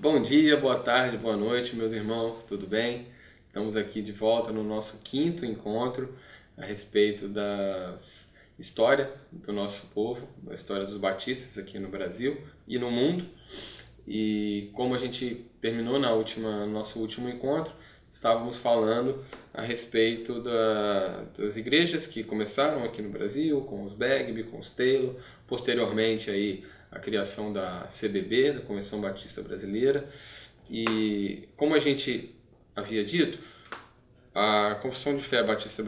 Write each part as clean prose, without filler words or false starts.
Bom dia, boa tarde, boa noite, meus irmãos, tudo bem? Estamos aqui de volta no nosso quinto encontro a respeito da história do nosso povo, da história dos batistas aqui no Brasil e no mundo. E como a gente terminou no nosso último encontro, estávamos falando a respeito das igrejas que começaram aqui no Brasil, com os Bagby, com os Taylor, posteriormente aí a criação da CBB, da Convenção Batista Brasileira. E como a gente havia dito, a Confissão de Fé Batista,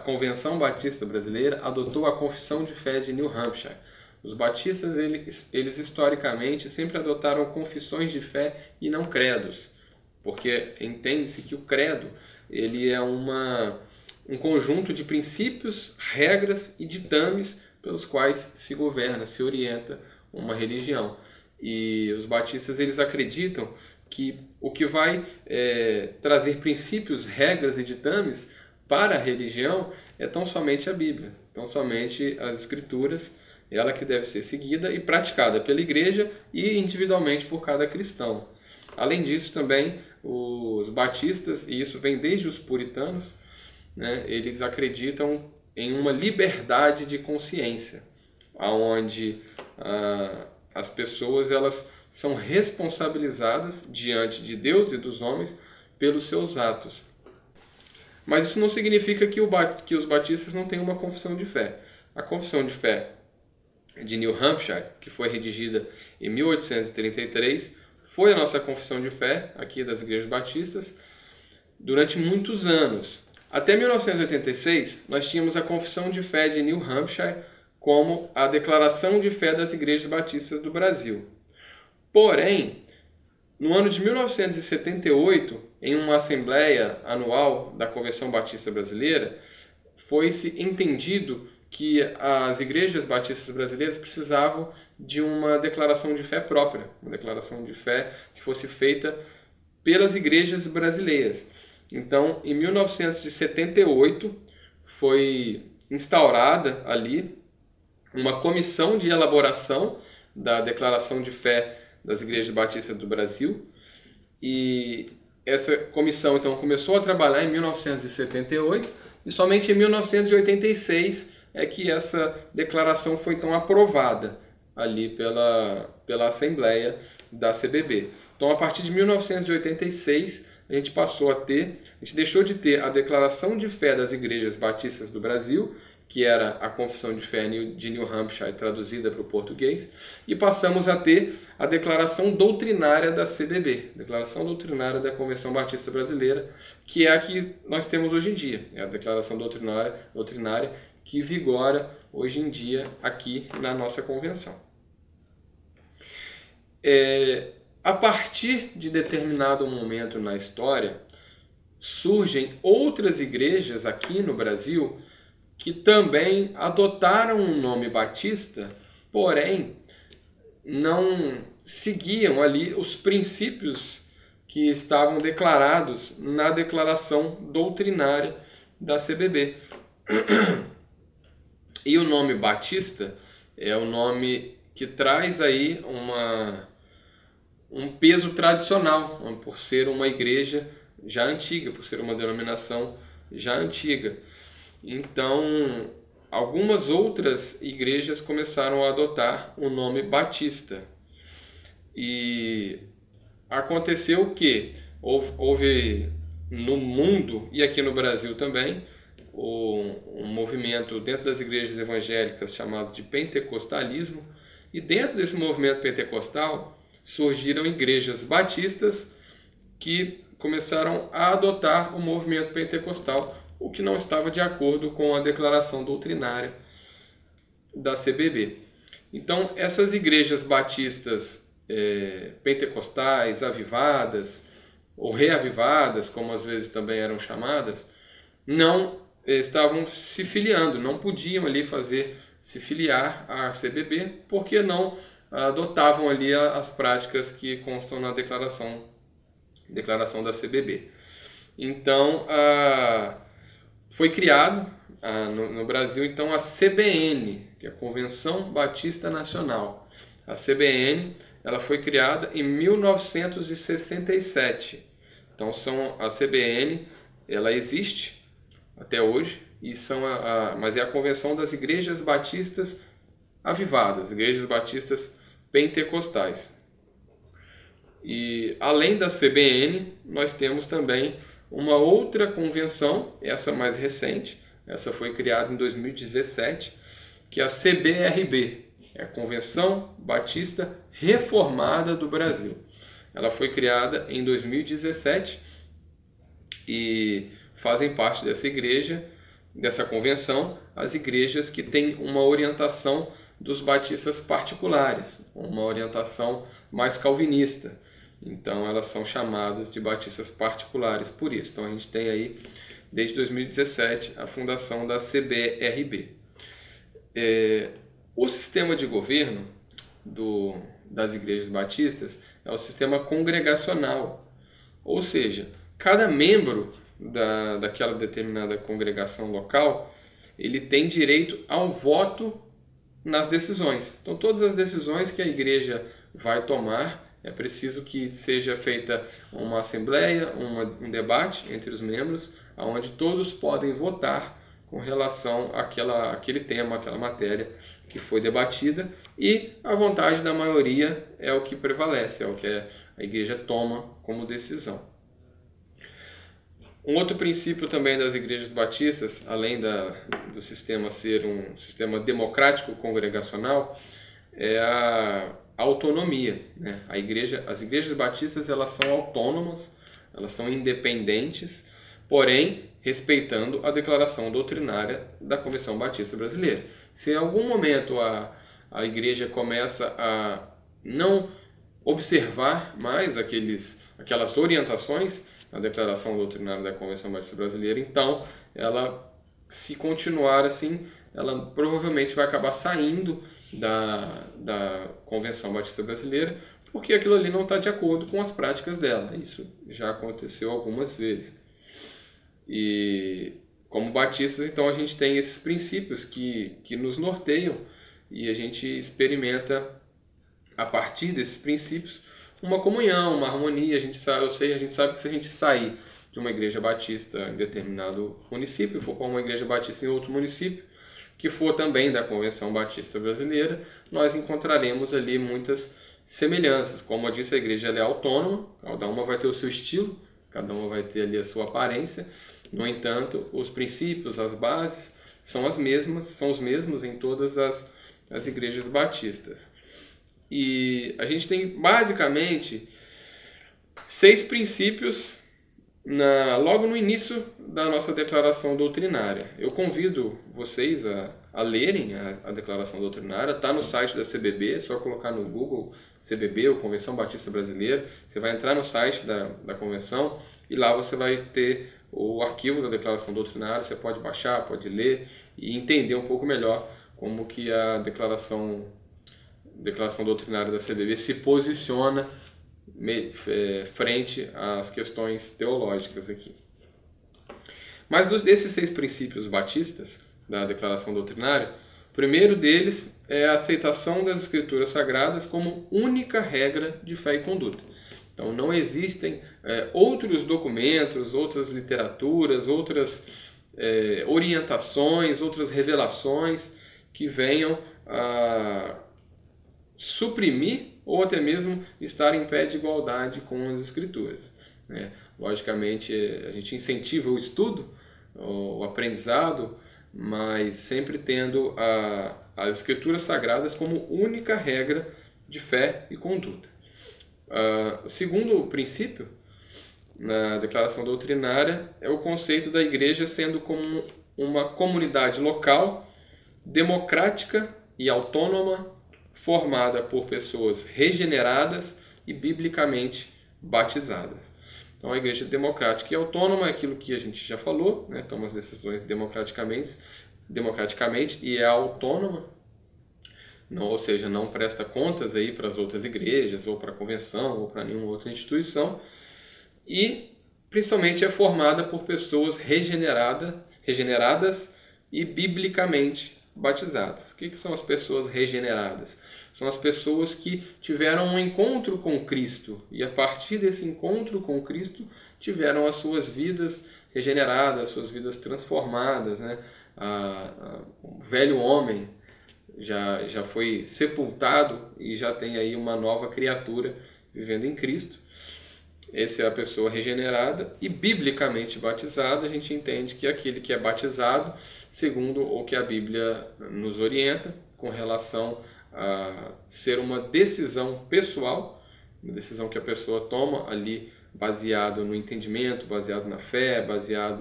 Convenção Batista Brasileira adotou a Confissão de Fé de New Hampshire. Os batistas, eles historicamente sempre adotaram confissões de fé e não credos, porque entende-se que o credo ele é um conjunto de princípios, regras e ditames pelos quais se governa, se orienta uma religião. E os batistas eles acreditam que o que vai trazer princípios, regras e ditames para a religião é tão somente a Bíblia, tão somente as Escrituras, ela que deve ser seguida e praticada pela igreja e individualmente por cada cristão. Além disso também, os batistas, e isso vem desde os puritanos, né, eles acreditam em uma liberdade de consciência, onde as pessoas elas são responsabilizadas diante de Deus e dos homens pelos seus atos. Mas isso não significa que os batistas não têm uma confissão de fé. A confissão de fé de New Hampshire, que foi redigida em 1833, foi a nossa confissão de fé aqui das igrejas batistas durante muitos anos. Até 1986, nós tínhamos a confissão de fé de New Hampshire como a declaração de fé das igrejas batistas do Brasil. Porém, no ano de 1978, em uma assembleia anual da Convenção Batista Brasileira, foi-se entendido que as igrejas batistas brasileiras precisavam de uma declaração de fé própria, uma declaração de fé que fosse feita pelas igrejas brasileiras. Então, em 1978, foi instaurada ali uma comissão de elaboração da declaração de fé das igrejas batistas do Brasil, e essa comissão então começou a trabalhar em 1978 e somente em 1986 é que essa declaração foi então aprovada ali pela Assembleia da CBB. Então, a partir de 1986, a gente deixou de ter a Declaração de Fé das Igrejas Batistas do Brasil, que era a Confissão de Fé de New Hampshire traduzida para o português, e passamos a ter a Declaração Doutrinária da CBB, Declaração Doutrinária da Convenção Batista Brasileira, que é a que nós temos hoje em dia. É a Declaração Doutrinária que vigora hoje em dia aqui na nossa convenção. A partir de determinado momento na história, surgem outras igrejas aqui no Brasil que também adotaram o nome batista, porém não seguiam ali os princípios que estavam declarados na declaração doutrinária da CBB. E o nome Batista é o nome que traz aí um peso tradicional, por ser uma igreja já antiga, por ser uma denominação já antiga. Então, algumas outras igrejas começaram a adotar o nome Batista. E aconteceu que houve no mundo e aqui no Brasil também um movimento dentro das igrejas evangélicas chamado de pentecostalismo, e dentro desse movimento pentecostal surgiram igrejas batistas que começaram a adotar o movimento pentecostal, o que não estava de acordo com a declaração doutrinária da CBB. Então, essas igrejas batistas pentecostais, avivadas, ou reavivadas, como às vezes também eram chamadas, não estavam se filiando, não podiam ali se filiar à CBB, porque não adotavam ali as práticas que constam na declaração da CBB. Então, foi criado no Brasil então a CBN, que é a Convenção Batista Nacional. A CBN ela foi criada em 1967. Então a CBN, ela existe até hoje, mas é a Convenção das Igrejas Batistas Avivadas, Igrejas Batistas Pentecostais. E além da CBN, nós temos também uma outra convenção, essa mais recente, essa foi criada em 2017, que é a CBRB, é a Convenção Batista Reformada do Brasil. Ela foi criada em 2017 e fazem parte dessa convenção, as igrejas que têm uma orientação dos batistas particulares, uma orientação mais calvinista. Então elas são chamadas de batistas particulares por isso. Então a gente tem aí, desde 2017, a fundação da CBRB. O sistema de governo das igrejas batistas é o sistema congregacional, ou seja, cada membro daquela determinada congregação local, ele tem direito ao voto nas decisões. Então todas as decisões que a igreja vai tomar, é preciso que seja feita uma assembleia, um debate entre os membros, onde todos podem votar com relação àquele tema, àquela matéria que foi debatida, e a vontade da maioria é o que prevalece, é o que a igreja toma como decisão. Um outro princípio também das igrejas batistas, além do sistema ser um sistema democrático congregacional, é a autonomia, né? As igrejas batistas, elas são autônomas, elas são independentes, porém respeitando a declaração doutrinária da Convenção Batista Brasileira. Se em algum momento a igreja começa a não observar mais aquelas orientações na declaração doutrinária da Convenção Batista Brasileira, então ela, se continuar assim, ela provavelmente vai acabar saindo da Convenção Batista Brasileira, porque aquilo ali não está de acordo com as práticas dela. Isso já aconteceu algumas vezes. E como batistas, então, a gente tem esses princípios que nos norteiam, e a gente experimenta, a partir desses princípios, uma comunhão, uma harmonia. A gente sabe que se a gente sair de uma igreja batista em determinado município, for para uma igreja batista em outro município, que for também da Convenção Batista Brasileira, nós encontraremos ali muitas semelhanças. Como eu disse, a igreja é autônoma, cada uma vai ter o seu estilo, cada uma vai ter ali a sua aparência. No entanto, os princípios, as bases, são os mesmos em todas as igrejas batistas. E a gente tem basicamente 6 princípios logo no início da nossa declaração doutrinária. Eu convido vocês a lerem a declaração doutrinária, está no site da CBB, é só colocar no Google CBB, ou Convenção Batista Brasileira, você vai entrar no site da convenção e lá você vai ter o arquivo da declaração doutrinária, você pode baixar, pode ler e entender um pouco melhor como que a declaração doutrinária da CBB se posiciona frente às questões teológicas aqui. Mas desses 6 princípios batistas da declaração doutrinária, o primeiro deles é a aceitação das Escrituras Sagradas como única regra de fé e conduta. Então não existem outros documentos, outras literaturas, outras orientações, outras revelações que venham a suprimir ou até mesmo estar em pé de igualdade com as Escrituras, né? Logicamente, a gente incentiva o estudo, o aprendizado, mas sempre tendo as Escrituras Sagradas como única regra de fé e conduta. O segundo princípio na declaração doutrinária é o conceito da igreja sendo como uma comunidade local, democrática e autônoma, formada por pessoas regeneradas e biblicamente batizadas. Então, a igreja democrática e autônoma é aquilo que a gente já falou, né? Toma as decisões democraticamente e é autônoma, ou seja, não presta contas aí para as outras igrejas, ou para a convenção, ou para nenhuma outra instituição, e principalmente é formada por pessoas regeneradas e biblicamente batizadas. O que são as pessoas regeneradas? São as pessoas que tiveram um encontro com Cristo e a partir desse encontro com Cristo tiveram as suas vidas regeneradas, suas vidas transformadas, né? O velho homem já foi sepultado e já tem aí uma nova criatura vivendo em Cristo. Essa é a pessoa regenerada e biblicamente batizada. A gente entende que é aquele que é batizado segundo o que a Bíblia nos orienta com relação a ser uma decisão pessoal, uma decisão que a pessoa toma ali baseado no entendimento, baseado na fé, baseado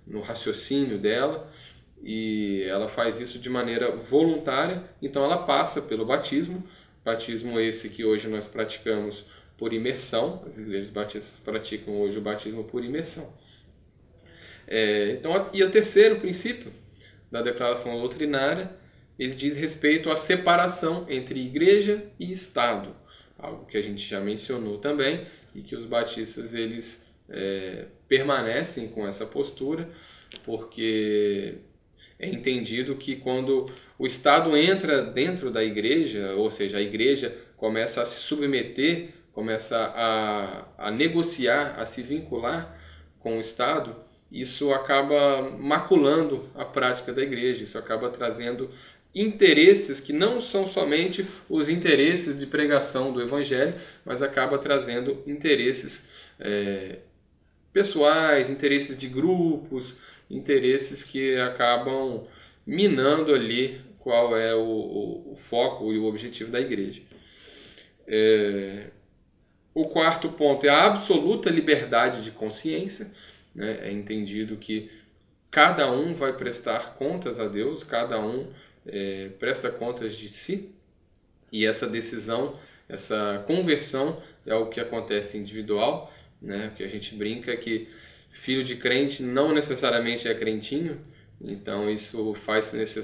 no raciocínio dela, e ela faz isso de maneira voluntária. Então ela passa pelo batismo esse que hoje nós praticamos por imersão. As igrejas batistas praticam hoje o batismo por imersão. E o terceiro princípio da declaração doutrinária, ele diz respeito à separação entre igreja e Estado, algo que a gente já mencionou também, e que os batistas eles permanecem com essa postura, porque é entendido que quando o Estado entra dentro da igreja, ou seja, a igreja começa a se submeter, começa a negociar, a se vincular com o Estado, isso acaba maculando a prática da igreja, isso acaba trazendo interesses que não são somente os interesses de pregação do Evangelho, mas acaba trazendo interesses pessoais, interesses de grupos, interesses que acabam minando ali qual é o foco e o objetivo da igreja. O quarto ponto é a absoluta liberdade de consciência, né? É entendido que cada um vai prestar contas a Deus, cada um presta contas de si, e essa decisão, essa conversão é o que acontece individual, né? Que a gente brinca que filho de crente não necessariamente é crentinho, então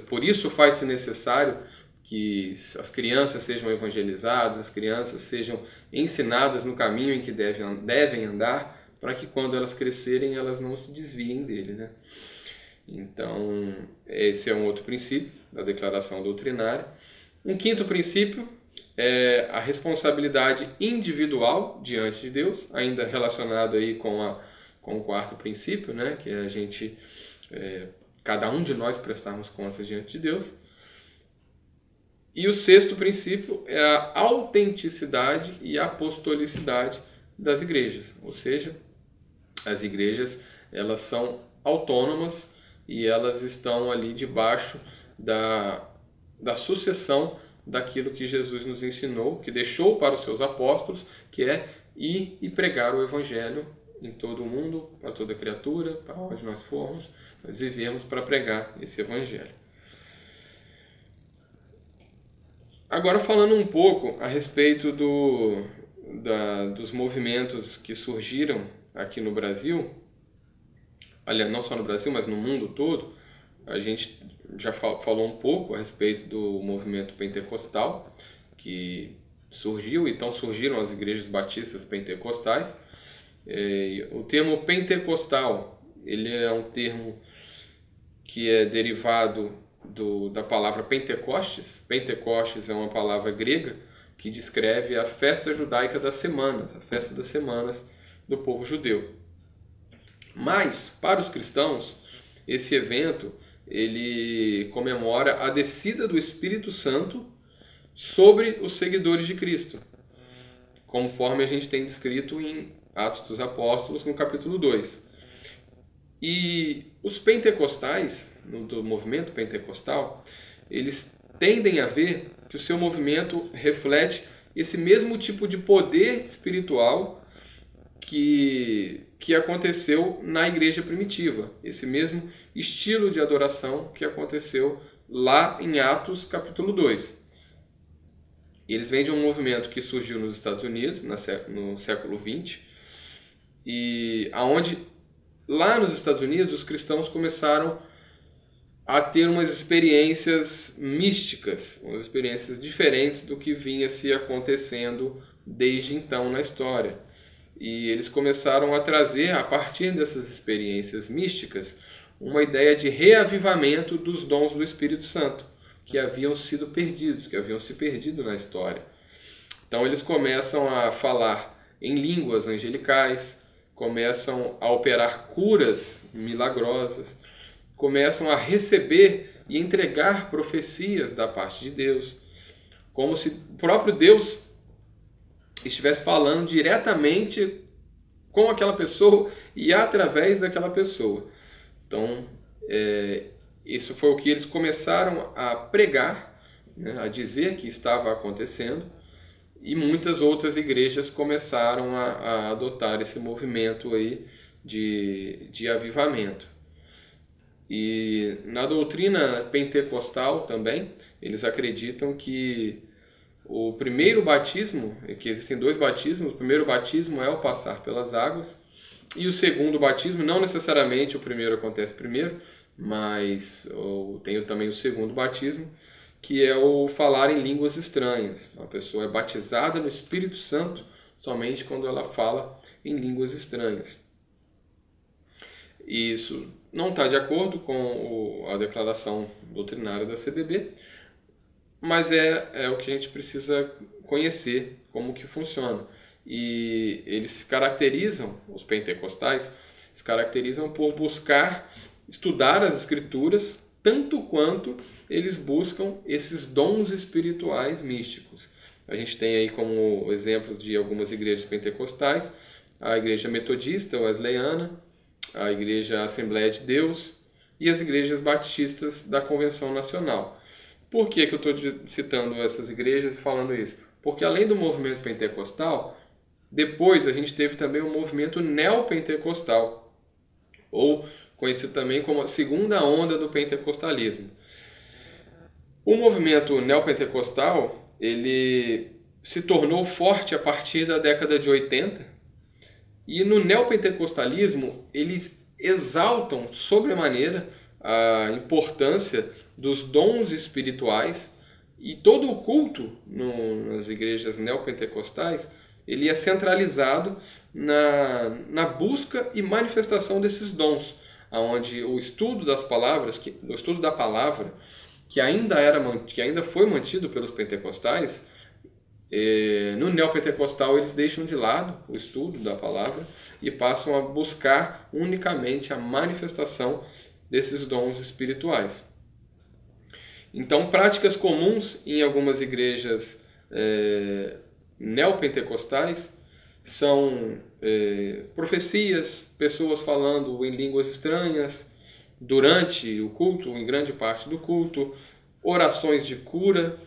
por isso faz-se necessário que as crianças sejam evangelizadas, as crianças sejam ensinadas no caminho em que devem andar, para que quando elas crescerem elas não se desviem dele, né? Então, esse é um outro princípio da declaração doutrinária. Um quinto princípio é a responsabilidade individual diante de Deus, ainda relacionado aí com o quarto princípio, né? Que é a gente, cada um de nós prestarmos contas diante de Deus. E o sexto princípio é a autenticidade e apostolicidade das igrejas, ou seja, as igrejas elas são autônomas e elas estão ali debaixo da sucessão daquilo que Jesus nos ensinou, que deixou para os seus apóstolos, que é ir e pregar o Evangelho em todo o mundo, para toda criatura, para onde nós formos, nós vivemos para pregar esse Evangelho. Agora falando um pouco a respeito dos movimentos que surgiram aqui no Brasil, aliás, não só no Brasil, mas no mundo todo, a gente já falou um pouco a respeito do movimento pentecostal, que surgiu, então surgiram as igrejas batistas pentecostais. O termo pentecostal, ele é um termo que é derivado da palavra Pentecostes. Pentecostes é uma palavra grega que descreve a festa judaica das semanas, a festa das semanas do povo judeu. Mas, para os cristãos, esse evento ele comemora a descida do Espírito Santo sobre os seguidores de Cristo, conforme a gente tem descrito em Atos dos Apóstolos, no capítulo 2. E os pentecostais, do movimento pentecostal, eles tendem a ver que o seu movimento reflete esse mesmo tipo de poder espiritual que aconteceu na igreja primitiva, esse mesmo estilo de adoração que aconteceu lá em Atos capítulo 2. Eles vêm de um movimento que surgiu nos Estados Unidos no século XX, e aonde lá nos Estados Unidos os cristãos começaram a ter umas experiências místicas, umas experiências diferentes do que vinha se acontecendo desde então na história. E eles começaram a trazer, a partir dessas experiências místicas, uma ideia de reavivamento dos dons do Espírito Santo. que haviam sido perdidos, que haviam se perdido na história. Então eles começam a falar em línguas angelicais, começam a operar curas milagrosas, começam a receber e entregar profecias da parte de Deus, como se o próprio Deus estivesse falando diretamente com aquela pessoa e através daquela pessoa. Então, isso foi o que eles começaram a pregar, né, a dizer que estava acontecendo, e muitas outras igrejas começaram a adotar esse movimento aí de avivamento. E na doutrina pentecostal também, eles acreditam que o primeiro batismo, que existem dois batismos, o primeiro batismo é o passar pelas águas, e o segundo batismo, não necessariamente o primeiro acontece primeiro, mas tem também o segundo batismo, que é o falar em línguas estranhas. A pessoa é batizada no Espírito Santo somente quando ela fala em línguas estranhas. E isso não está de acordo com a declaração doutrinária da CBB, mas é o que a gente precisa conhecer, como que funciona. E eles se caracterizam, os pentecostais, se caracterizam por buscar estudar as Escrituras, tanto quanto eles buscam esses dons espirituais místicos. A gente tem aí como exemplo de algumas igrejas pentecostais, a igreja metodista wesleyana, a igreja Assembleia de Deus e as igrejas batistas da Convenção Nacional. Por que eu estou citando essas igrejas e falando isso? Porque além do movimento pentecostal, depois a gente teve também o movimento neopentecostal, ou conhecido também como a segunda onda do pentecostalismo. O movimento neopentecostal, ele se tornou forte a partir da década de 80, e no neopentecostalismo eles exaltam sobremaneira a importância dos dons espirituais, e todo o culto nas igrejas neopentecostais ele é centralizado na busca e manifestação desses dons, onde o estudo das palavras, o estudo da palavra, que ainda foi mantido pelos pentecostais, no neopentecostal eles deixam de lado o estudo da palavra e passam a buscar unicamente a manifestação desses dons espirituais. Então, práticas comuns em algumas igrejas neopentecostais são profecias, pessoas falando em línguas estranhas durante o culto, em grande parte do culto, orações de cura,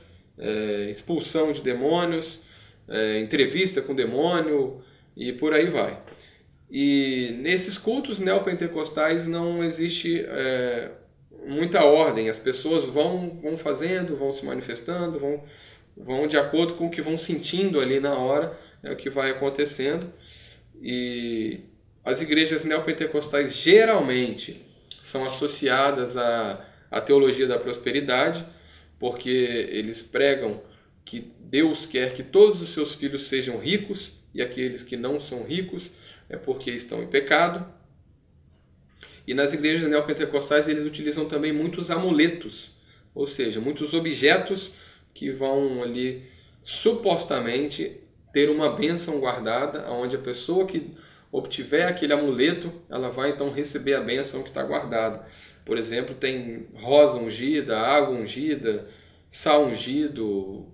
expulsão de demônios, entrevista com o demônio e por aí vai. E nesses cultos neopentecostais não existe muita ordem, as pessoas vão fazendo, vão se manifestando, vão de acordo com o que vão sentindo ali na hora, é o que vai acontecendo. E as igrejas neopentecostais geralmente são associadas à teologia da prosperidade, porque eles pregam que Deus quer que todos os seus filhos sejam ricos, e aqueles que não são ricos é porque estão em pecado. E nas igrejas neopentecostais eles utilizam também muitos amuletos, ou seja, muitos objetos que vão ali supostamente ter uma bênção guardada, onde a pessoa que obtiver aquele amuleto, ela vai então receber a bênção que está guardada. Por exemplo, tem rosa ungida, água ungida, sal ungido,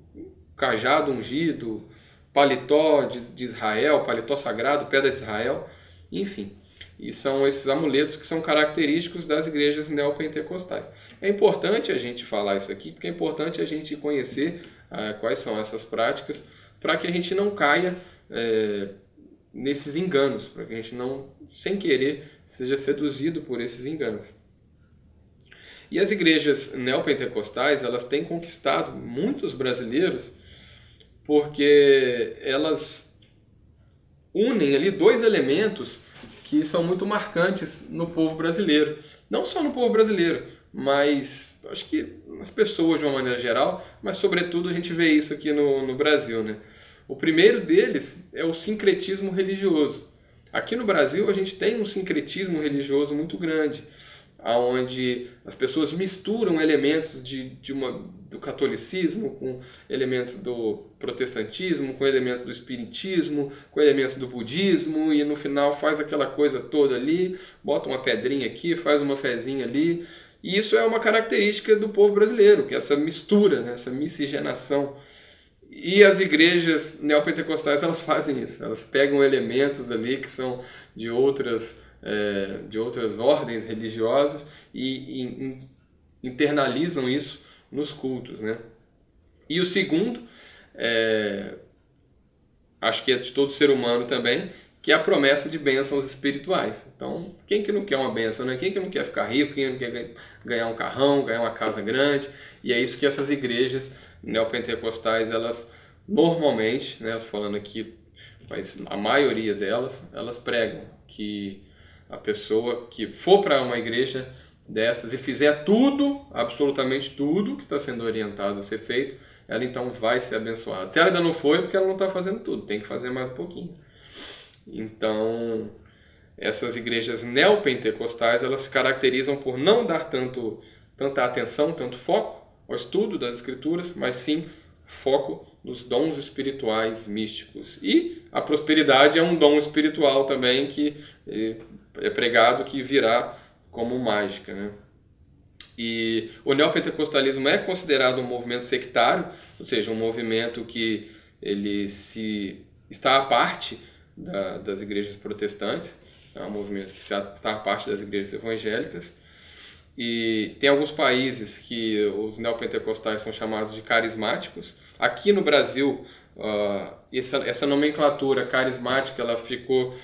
cajado ungido, paletó de Israel, paletó sagrado, pedra de Israel, enfim. E são esses amuletos que são característicos das igrejas neopentecostais. É importante a gente falar isso aqui, porque é importante a gente conhecer quais são essas práticas, para que a gente não caia nesses enganos, para que a gente não, sem querer, seja seduzido por esses enganos. E as igrejas neopentecostais, elas têm conquistado muitos brasileiros porque elas unem ali dois elementos que são muito marcantes no povo brasileiro. Não só no povo brasileiro, mas acho que nas pessoas de uma maneira geral, mas sobretudo a gente vê isso aqui no Brasil, né? O primeiro deles é o sincretismo religioso. Aqui no Brasil a gente tem um sincretismo religioso muito grande. onde as pessoas misturam elementos do catolicismo com elementos do protestantismo, com elementos do espiritismo, com elementos do budismo, e no final faz aquela coisa toda ali, bota uma pedrinha aqui, faz uma fezinha ali. E isso é uma característica do povo brasileiro, que é essa mistura, né, essa miscigenação. E as igrejas neopentecostais, elas fazem isso. Elas pegam elementos ali que são de outras ordens religiosas e internalizam isso nos cultos, né? E o segundo, acho que é de todo ser humano também, que é a promessa de bênçãos espirituais. Então, quem que não quer uma bênção, né? Quem que não quer ficar rico, quem não quer ganhar um carrão, ganhar uma casa grande? E é isso que essas igrejas neopentecostais, elas normalmente, né, eu tô falando aqui, mas a maioria delas, elas pregam que a pessoa que for para uma igreja dessas e fizer tudo, absolutamente tudo que está sendo orientado a ser feito, ela então vai ser abençoada. Se ela ainda não foi, é porque ela não está fazendo tudo, tem que fazer mais um pouquinho. Então, essas igrejas neopentecostais, elas se caracterizam por não dar tanta atenção, tanto foco ao estudo das Escrituras, mas sim foco nos dons espirituais místicos. E a prosperidade é um dom espiritual também que é pregado que virá como mágica, né? E o neopentecostalismo é considerado um movimento sectário, ou seja, um movimento que ele está à parte das igrejas protestantes, é um movimento que está à parte das igrejas evangélicas. E tem alguns países que os neopentecostais são chamados de carismáticos. Aqui no Brasil, essa nomenclatura carismática ela ficou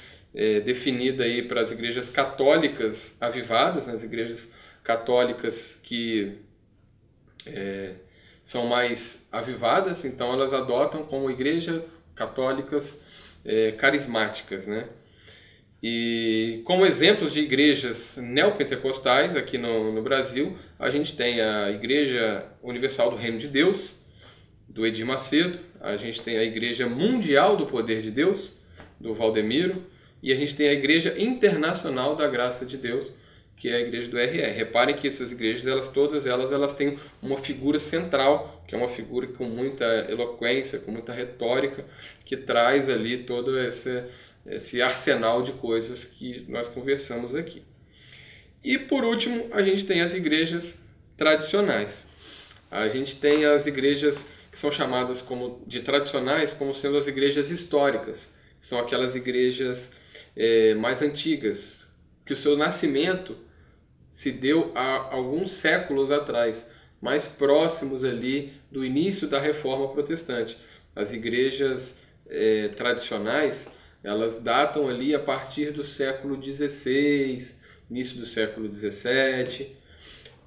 definida aí para as igrejas católicas avivadas, as igrejas católicas que são mais avivadas, então elas adotam como igrejas católicas carismáticas, né? E como exemplos de igrejas neopentecostais aqui no Brasil, a gente tem a Igreja Universal do Reino de Deus, do Edir Macedo, a gente tem a Igreja Mundial do Poder de Deus, do Valdemiro, e a gente tem a Igreja Internacional da Graça de Deus, que é a igreja do RR. Reparem que essas igrejas, todas elas têm uma figura central, que é uma figura com muita eloquência, com muita retórica, que traz ali todo esse arsenal de coisas que nós conversamos aqui. E por último, a gente tem as igrejas tradicionais. A gente tem as igrejas que são chamadas de tradicionais, como sendo as igrejas históricas, que são aquelas igrejas mais antigas, que o seu nascimento se deu há alguns séculos atrás, mais próximos ali do início da Reforma Protestante. As igrejas tradicionais, elas datam ali a partir do século XVI, início do século XVII,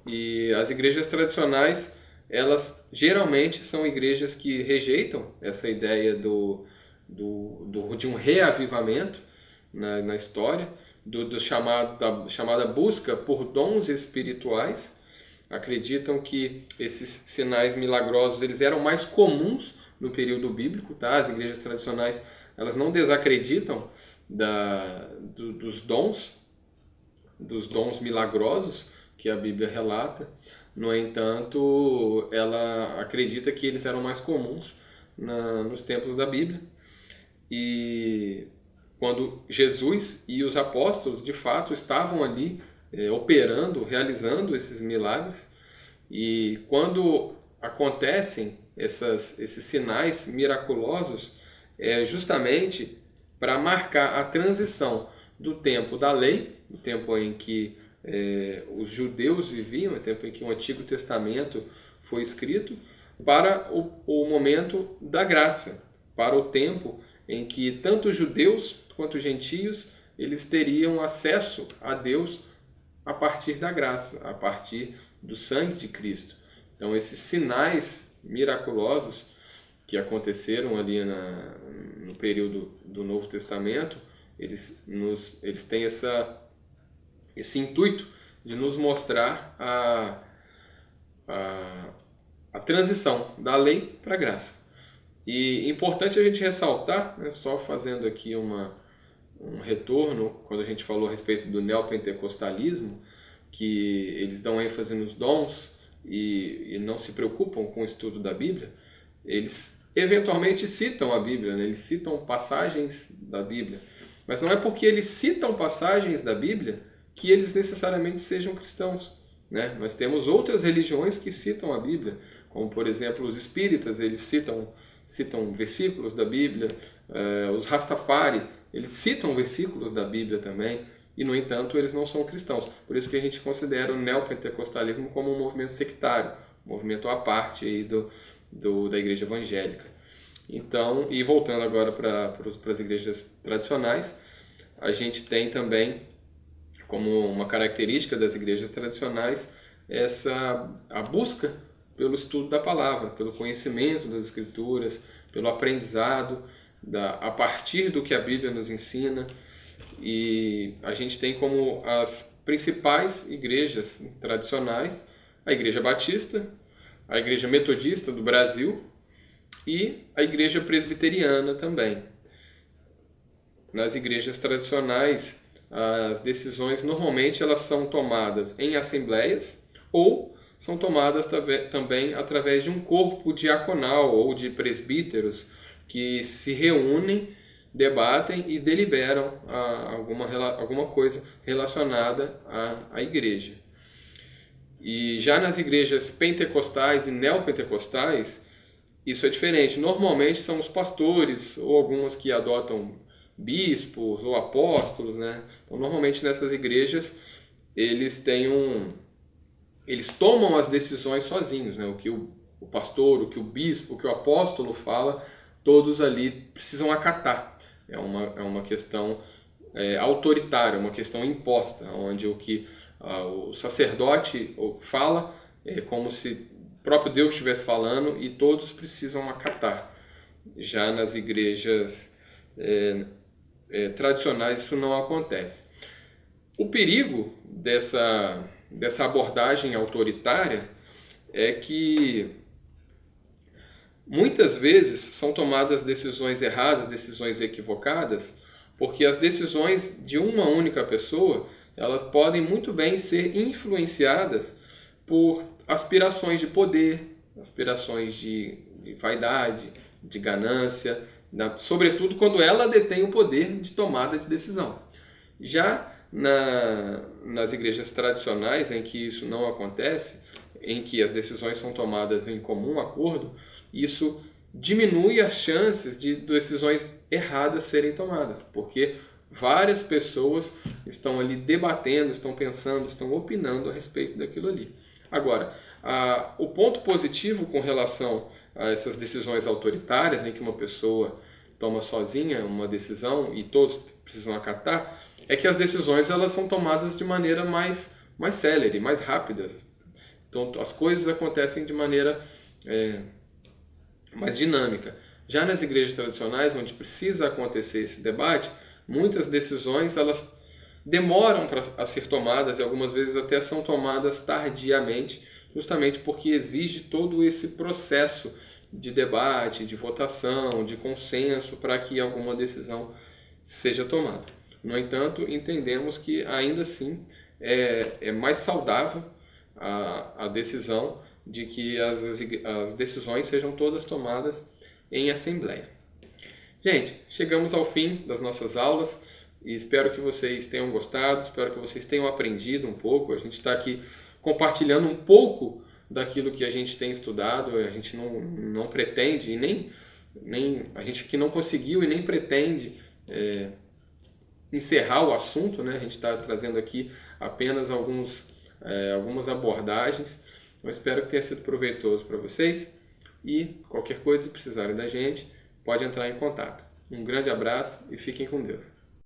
e as igrejas tradicionais, elas geralmente são igrejas que rejeitam essa ideia de um reavivamento na história, da chamada busca por dons espirituais. Acreditam que esses sinais milagrosos eles eram mais comuns no período bíblico, tá? As igrejas tradicionais elas não desacreditam dos dons milagrosos que a Bíblia relata. No entanto, ela acredita que eles eram mais comuns nos tempos da Bíblia. E quando Jesus e os apóstolos, de fato, estavam ali operando, realizando esses milagres, e quando acontecem esses sinais miraculosos, é justamente para marcar a transição do tempo da lei, o tempo em que os judeus viviam, o tempo em que o Antigo Testamento foi escrito, para o momento da graça, para o tempo em que tanto judeus quanto gentios eles teriam acesso a Deus a partir da graça, a partir do sangue de Cristo. Então esses sinais miraculosos que aconteceram ali no período do Novo Testamento, eles têm esse intuito de nos mostrar a transição da lei para a graça. E importante a gente ressaltar, né, só fazendo aqui um retorno, quando a gente falou a respeito do neopentecostalismo, que eles dão ênfase nos dons e não se preocupam com o estudo da Bíblia, eles eventualmente citam a Bíblia, né? Eles citam passagens da Bíblia. Mas não é porque eles citam passagens da Bíblia que eles necessariamente sejam cristãos, né? Nós temos outras religiões que citam a Bíblia, como por exemplo os espíritas, eles citam versículos da Bíblia, os Rastafari, eles citam versículos da Bíblia também, e no entanto eles não são cristãos. Por isso que a gente considera o neopentecostalismo como um movimento sectário, um movimento à parte aí da igreja evangélica. Então, e voltando agora para as igrejas tradicionais, a gente tem também como uma característica das igrejas tradicionais a busca pelo estudo da palavra, pelo conhecimento das escrituras, pelo aprendizado a partir do que a Bíblia nos ensina. E a gente tem como as principais igrejas tradicionais a Igreja Batista, a Igreja Metodista do Brasil e a Igreja Presbiteriana também. Nas igrejas tradicionais, as decisões normalmente elas são tomadas em assembleias ou são tomadas também através de um corpo diaconal ou de presbíteros que se reúnem, debatem e deliberam alguma coisa relacionada à igreja. E já nas igrejas pentecostais e neopentecostais, isso é diferente. Normalmente são os pastores ou algumas que adotam bispos ou apóstolos, né? Então, normalmente nessas igrejas eles tomam as decisões sozinhos, né? O que o pastor, o que o bispo, o que o apóstolo fala, todos ali precisam acatar. É uma questão autoritária, uma questão imposta, onde o que o sacerdote fala é como se o próprio Deus estivesse falando e todos precisam acatar. Já nas igrejas tradicionais isso não acontece. O perigo dessa abordagem autoritária é que muitas vezes são tomadas decisões erradas, decisões equivocadas, porque as decisões de uma única pessoa elas podem muito bem ser influenciadas por aspirações de poder, aspirações de vaidade, de ganância, sobretudo quando ela detém o poder de tomada de decisão. Já nas igrejas tradicionais, em que isso não acontece, em que as decisões são tomadas em comum acordo, isso diminui as chances de decisões erradas serem tomadas, porque várias pessoas estão ali debatendo, estão pensando, estão opinando a respeito daquilo ali. Agora, o ponto positivo com relação a essas decisões autoritárias, em que uma pessoa toma sozinha uma decisão e todos precisam acatar, é que as decisões elas são tomadas de maneira mais célere, mais rápidas. Então, as coisas acontecem de maneira mais dinâmica. Já nas igrejas tradicionais, onde precisa acontecer esse debate, muitas decisões elas demoram a ser tomadas e algumas vezes até são tomadas tardiamente, justamente porque exige todo esse processo de debate, de votação, de consenso para que alguma decisão seja tomada. No entanto, entendemos que ainda assim é mais saudável a decisão de que as decisões sejam todas tomadas em assembleia. Gente, chegamos ao fim das nossas aulas e espero que vocês tenham gostado, espero que vocês tenham aprendido um pouco. A gente está aqui compartilhando um pouco daquilo que a gente tem estudado, a gente não pretende, e nem a gente que não conseguiu e nem pretende encerrar o assunto, né? A gente está trazendo aqui apenas algumas abordagens. Eu espero que tenha sido proveitoso para vocês e qualquer coisa, se precisarem da gente, pode entrar em contato. Um grande abraço e fiquem com Deus.